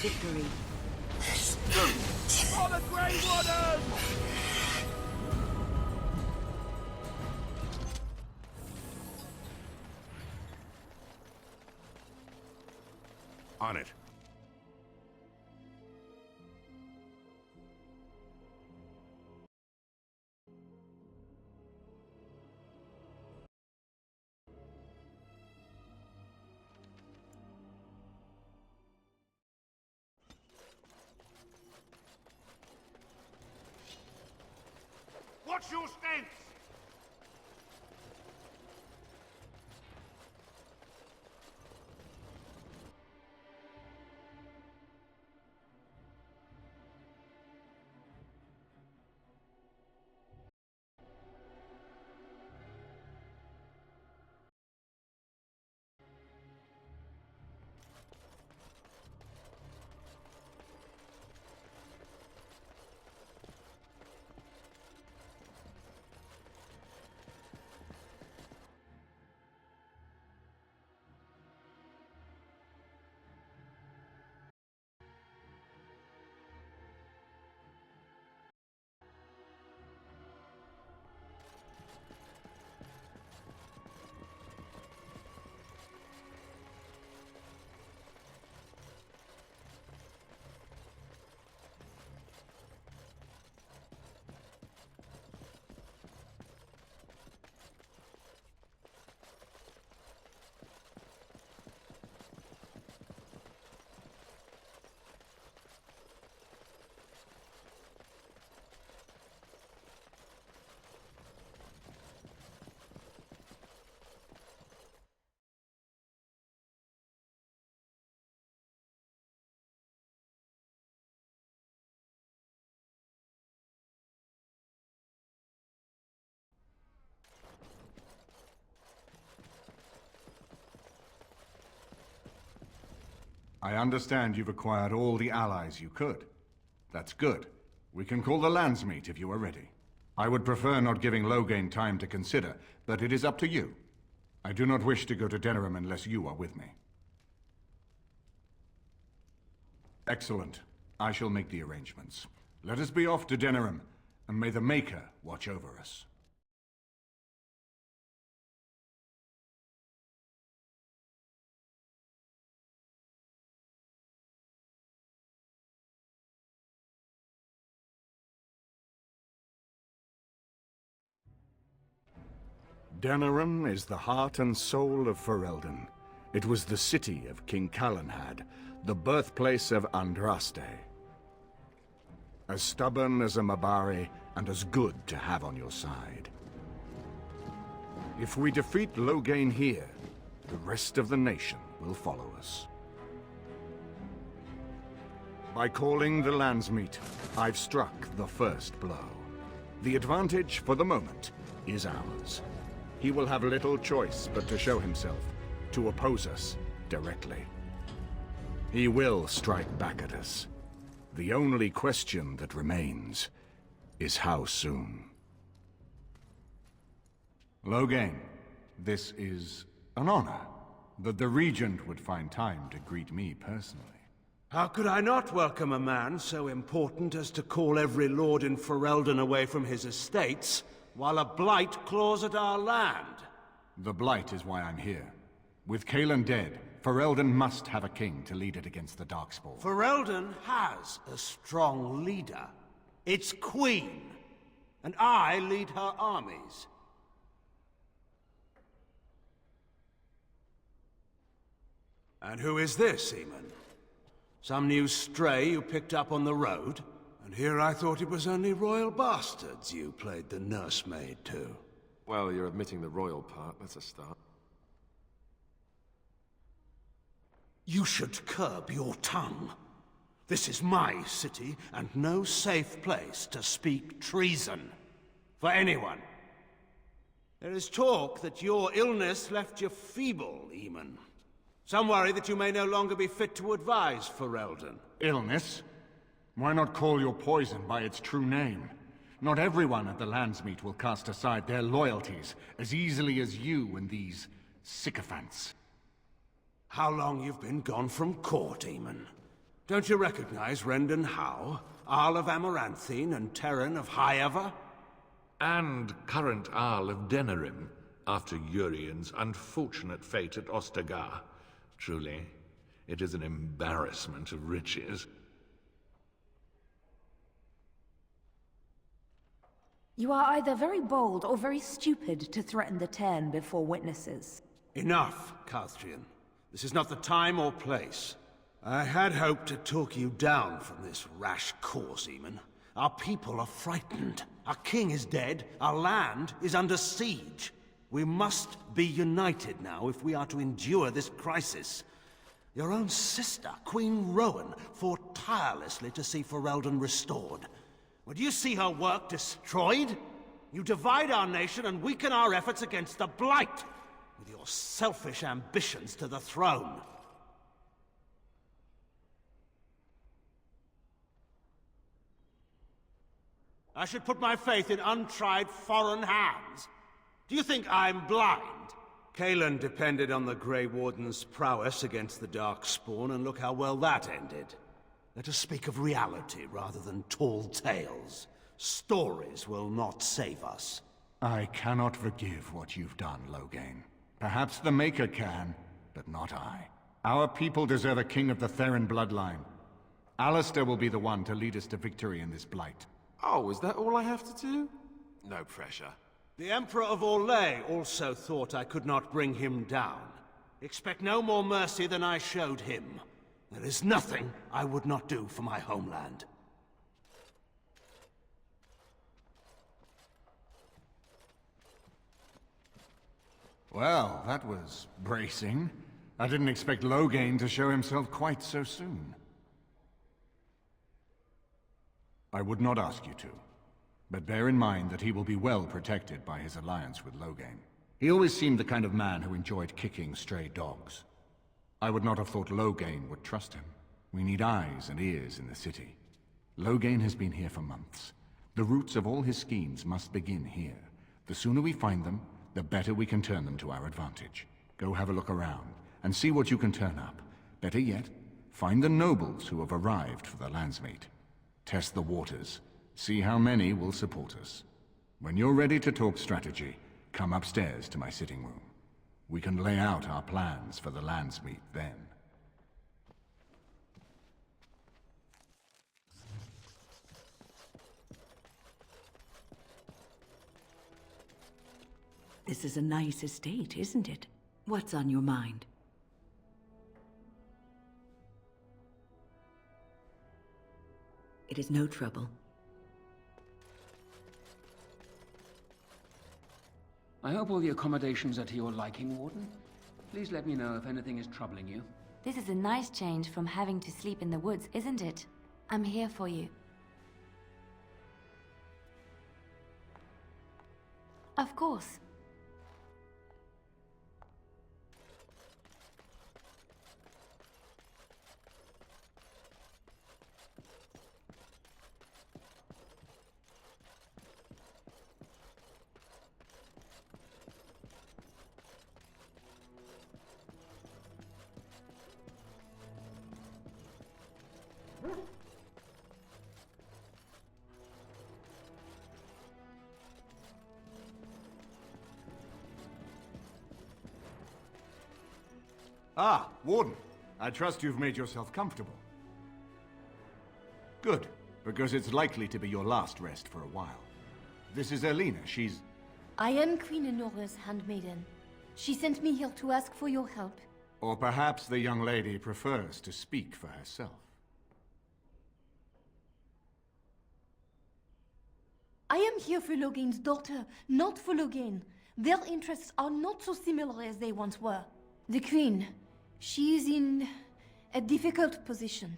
victory. For the Grey Warden! On it. Watch your stance! I understand you've acquired all the allies you could. That's good. We can call the Landsmeet if you are ready. I would prefer not giving Loghain time to consider, but it is up to you. I do not wish to go to Denerim unless you are with me. Excellent. I shall make the arrangements. Let us be off to Denerim, and may the Maker watch over us. Denerim is the heart and soul of Ferelden. It was the city of King Calenhad, the birthplace of Andraste. As stubborn as a Mabari, and as good to have on your side. If we defeat Loghain here, the rest of the nation will follow us. By calling the Landsmeet, I've struck the first blow. The advantage, for the moment, is ours. He will have little choice but to show himself, to oppose us directly. He will strike back at us. The only question that remains is how soon. Loghain, this is an honor that the Regent would find time to greet me personally. How could I not welcome a man so important as to call every lord in Ferelden away from his estates, while a blight claws at our land? The blight is why I'm here. With Cailan dead, Ferelden must have a king to lead it against the Darkspawn. Ferelden has a strong leader. Its queen. And I lead her armies. And who is this, Eamon? Some new stray you picked up on the road? And here I thought it was only royal bastards you played the nursemaid to. Well, you're admitting the royal part. That's a start. You should curb your tongue. This is my city, and no safe place to speak treason. For anyone. There is talk that your illness left you feeble, Eamon. Some worry that you may no longer be fit to advise Ferelden. Illness? Why not call your poison by its true name? Not everyone at the Landsmeet will cast aside their loyalties as easily as you and these sycophants. How long you've been gone from court, Eamon? Don't you recognize Rendon Howe, Arl of Amaranthine and Terran of Highever? And current Arl of Denerim, after Urien's unfortunate fate at Ostagar. Truly, it is an embarrassment of riches. You are either very bold or very stupid to threaten the Ten before witnesses. Enough, Carthrian. This is not the time or place. I had hoped to talk you down from this rash course, Eamon. Our people are frightened. Our king is dead. Our land is under siege. We must be united now if we are to endure this crisis. Your own sister, Queen Rowan, fought tirelessly to see Ferelden restored. Would you see her work destroyed? You divide our nation and weaken our efforts against the Blight, with your selfish ambitions to the throne. I should put my faith in untried foreign hands. Do you think I'm blind? Cailan depended on the Grey Warden's prowess against the Darkspawn, and look how well that ended. Let us speak of reality rather than tall tales. Stories will not save us. I cannot forgive what you've done, Loghain. Perhaps the Maker can, but not I. Our people deserve a king of the Theron bloodline. Alistair will be the one to lead us to victory in this blight. Oh, is that all I have to do? No pressure. The Emperor of Orlais also thought I could not bring him down. Expect no more mercy than I showed him. There is nothing I would not do for my homeland. Well, that was bracing. I didn't expect Loghain to show himself quite so soon. I would not ask you to, but bear in mind that he will be well protected by his alliance with Loghain. He always seemed the kind of man who enjoyed kicking stray dogs. I would not have thought Loghain would trust him. We need eyes and ears in the city. Loghain has been here for months. The roots of all his schemes must begin here. The sooner we find them, the better we can turn them to our advantage. Go have a look around, and see what you can turn up. Better yet, find the nobles who have arrived for the Landsmeet. Test the waters. See how many will support us. When you're ready to talk strategy, come upstairs to my sitting room. We can lay out our plans for the Landsmeet then. This is a nice estate, isn't it? What's on your mind? It is no trouble. I hope all the accommodations are to your liking, Warden. Please let me know if anything is troubling you. This is a nice change from having to sleep in the woods, isn't it? I'm here for you. Of course. Ah, Warden. I trust you've made yourself comfortable. Good, because it's likely to be your last rest for a while. This is Erlina. She's... I am Queen Enora's handmaiden. She sent me here to ask for your help. Or perhaps the young lady prefers to speak for herself. I am here for Loghain's daughter, not for Loghain. Their interests are not so similar as they once were. The Queen, she is in a difficult position.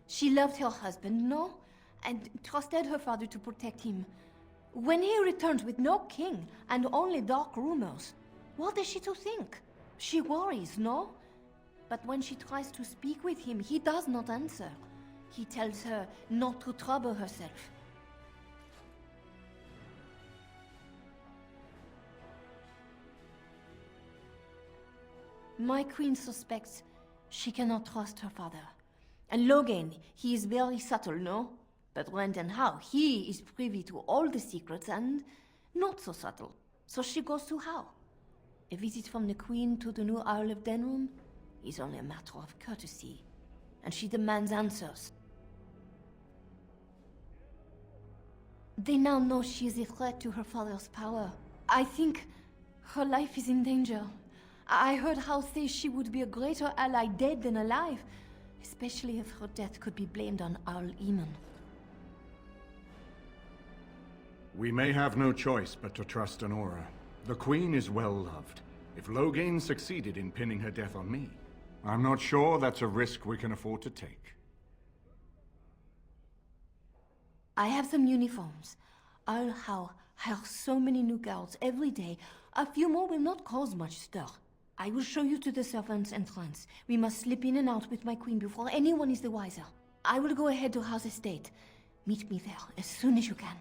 She loved her husband, no? And trusted her father to protect him. When he returns with no king and only dark rumors, what is she to think? She worries, no? But when she tries to speak with him, he does not answer. He tells her not to trouble herself. My queen suspects she cannot trust her father. And Logain, he is very subtle, no? But Randon Howe, he is privy to all the secrets and not so subtle. So she goes to Howe. A visit from the Queen to the new Isle of Denrum is only a matter of courtesy, and she demands answers. They now know she is a threat to her father's power. I think her life is in danger. I heard Howe say she would be a greater ally dead than alive, especially if her death could be blamed on Arl Eamon. We may have no choice but to trust Honora. The Queen is well loved. If Logain succeeded in pinning her death on me, I'm not sure that's a risk we can afford to take. I have some uniforms. Arl Howe hires so many new guards every day. A few more will not cause much stir. I will show you to the servants' entrance. We must slip in and out with my queen before anyone is the wiser. I will go ahead to Howe's estate. Meet me there as soon as you can.